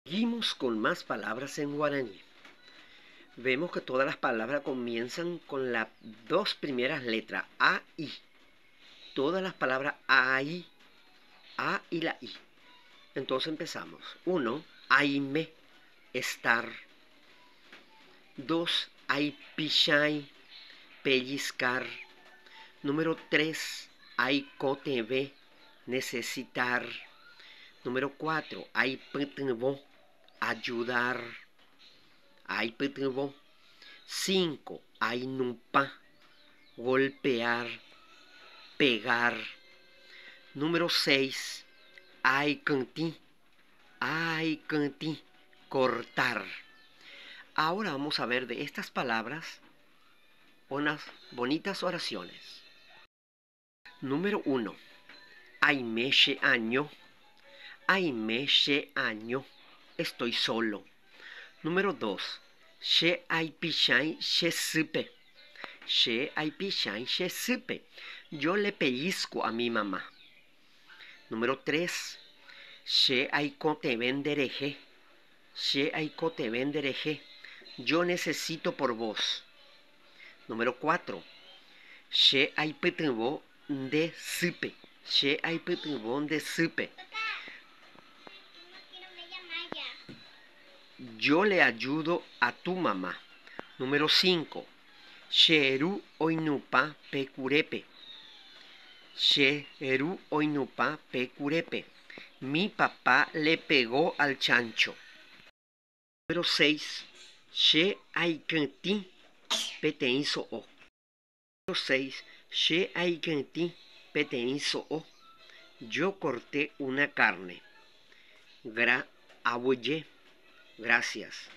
Seguimos con más palabras en guaraní. Vemos que todas las palabras comienzan con las dos primeras letras, A, I. Todas las palabras A y la I. Entonces empezamos. 1, aime, estar. 2, aipichay, pellizcar. Número 3, aicoteve, necesitar. Número 4, aipetvo, ayudar. Aipetvo. 5, ainumpa, golpear, pegar. Número 6, aicanti, cortar. Ahora vamos a ver de estas palabras unas bonitas oraciones. Número 1, aimeche año, estoy solo. Número 2, she aipichay she sipe, yo le pellizco a mi mamá. Número 3, she aikote vendereje, yo necesito por vos. Número 4, she aipetvo de sipe, yo le ayudo a tu mamá. Número 5, sheru oinupa pecurepe, mi papá le pegó al chancho. Número 6, she aikanti peteinso o. Número 6, she aikanti peteinso o. Yo corté una carne. Gracias.